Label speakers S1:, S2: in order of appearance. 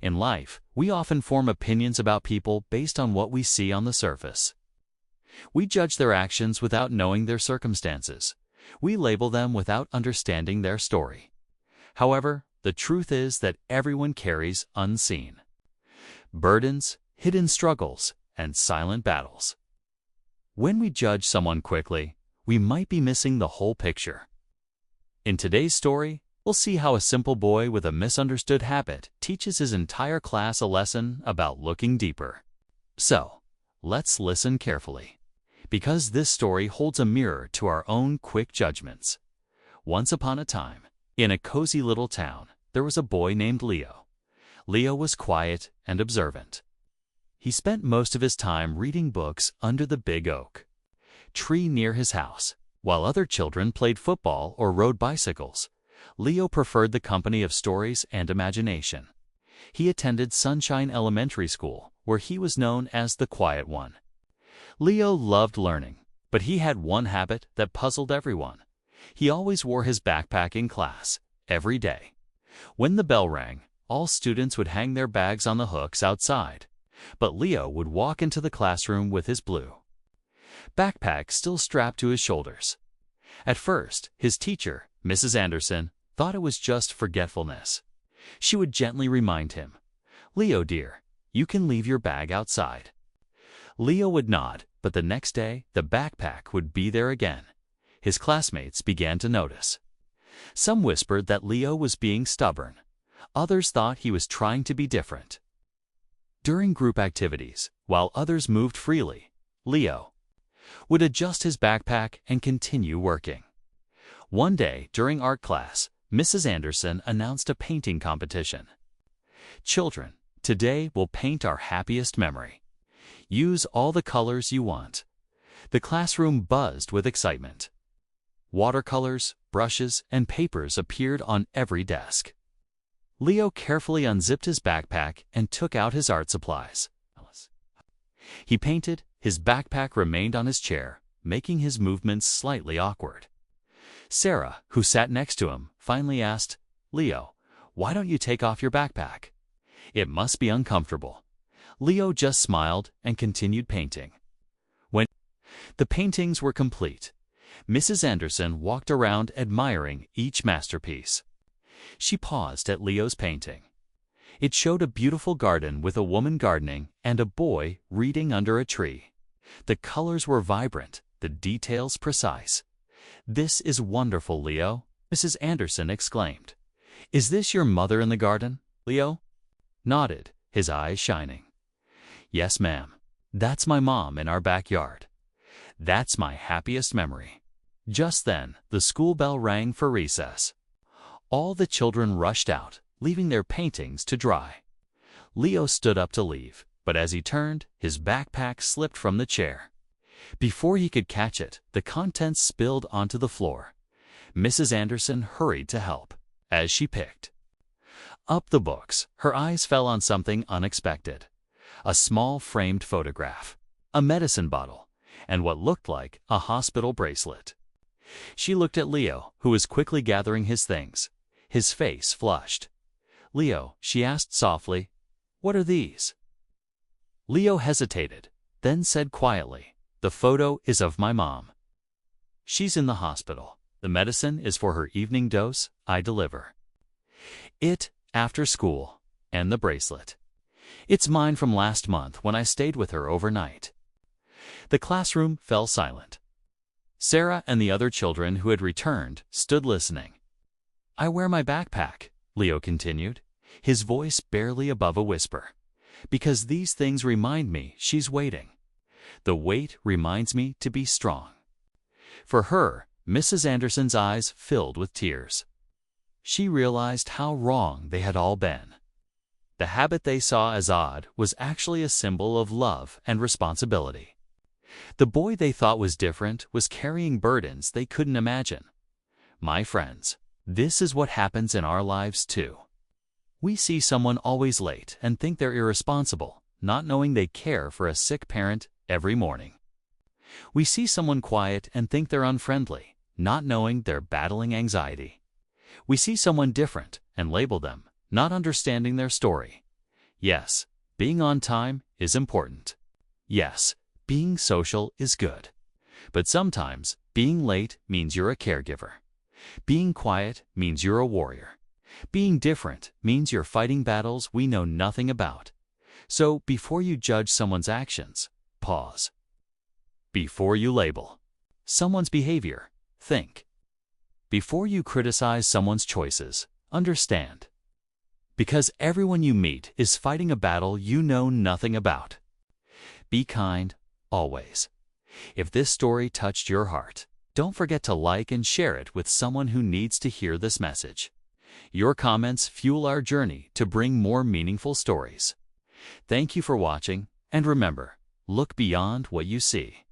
S1: In life, we often form opinions about people based on what we see on the surface. We judge their actions without knowing their circumstances. We label them without understanding their story. However, the truth is that everyone carries unseen burdens, hidden struggles, and silent battles. When we judge someone quickly, we might be missing the whole picture. In today's story, we'll see how a simple boy with a misunderstood habit teaches his entire class a lesson about looking deeper. So, let's listen carefully, because this story holds a mirror to our own quick judgments. Once upon a time, in a cozy little town, there was a boy named Leo. Leo was quiet and observant. He spent most of his time reading books under the big oak tree near his house. While other children played football or rode bicycles, Leo preferred the company of stories and imagination. He attended Sunshine Elementary School, where he was known as the Quiet One. Leo loved learning, but he had one habit that puzzled everyone. He always wore his backpack in class, every day. When the bell rang, all students would hang their bags on the hooks outside, but Leo would walk into the classroom with his blue backpack still strapped to his shoulders. At first, his teacher, Mrs. Anderson, thought it was just forgetfulness. She would gently remind him, "Leo, dear, you can leave your bag outside." Leo would nod, but the next day, the backpack would be there again. His classmates began to notice. Some whispered that Leo was being stubborn. Others thought he was trying to be different. During group activities, while others moved freely, Leo would adjust his backpack and continue working. One day, during art class, Mrs. Anderson announced a painting competition. "Children, today we'll paint our happiest memory. Use all the colors you want." The classroom buzzed with excitement. Watercolors, brushes, and papers appeared on every desk. Leo carefully unzipped his backpack and took out his art supplies. He painted. His backpack remained on his chair, making his movements slightly awkward. Sarah, who sat next to him, finally asked, "Leo, why don't you take off your backpack? It must be uncomfortable." Leo just smiled and continued painting. When the paintings were complete, Mrs. Anderson walked around admiring each masterpiece. She paused at Leo's painting. It showed a beautiful garden with a woman gardening and a boy reading under a tree. The colors were vibrant, the details precise. "This is wonderful, Leo," Mrs. Anderson exclaimed. "Is this your mother in the garden?" Leo nodded, his eyes shining. "Yes, ma'am. That's my mom in our backyard. That's my happiest memory." Just then, the school bell rang for recess. All the children rushed out, leaving their paintings to dry. Leo stood up to leave, but as he turned, his backpack slipped from the chair. Before he could catch it, the contents spilled onto the floor. Mrs. Anderson hurried to help. As she picked up the books, her eyes fell on something unexpected. A small framed photograph, a medicine bottle, and what looked like a hospital bracelet. She looked at Leo, who was quickly gathering his things. His face flushed. "Leo," she asked softly, "what are these?" Leo hesitated, then said quietly, "The photo is of my mom. She's in the hospital. The medicine is for her evening dose I deliver it after school, and the bracelet. It's mine from last month when I stayed with her overnight." The classroom fell silent. Sarah and the other children who had returned stood listening. "I wear my backpack," Leo continued, his voice barely above a whisper, "because these things remind me she's waiting. The weight reminds me to be strong." For her, Mrs. Anderson's eyes filled with tears. She realized how wrong they had all been. The habit they saw as odd was actually a symbol of love and responsibility. The boy they thought was different was carrying burdens they couldn't imagine. My friends, this is what happens in our lives too. We see someone always late and think they're irresponsible, not knowing they care for a sick parent every morning. We see someone quiet and think they're unfriendly, not knowing they're battling anxiety. We see someone different and label them, not understanding their story. Yes, being on time is important. Yes, being social is good. But sometimes, being late means you're a caregiver. Being quiet means you're a warrior. Being different means you're fighting battles we know nothing about. So, before you judge someone's actions, pause. Before you label someone's behavior, think. Before you criticize someone's choices, understand. Because everyone you meet is fighting a battle you know nothing about. Be kind, always. If this story touched your heart, don't forget to like and share it with someone who needs to hear this message. Your comments fuel our journey to bring more meaningful stories. Thank you for watching, and remember, look beyond what you see.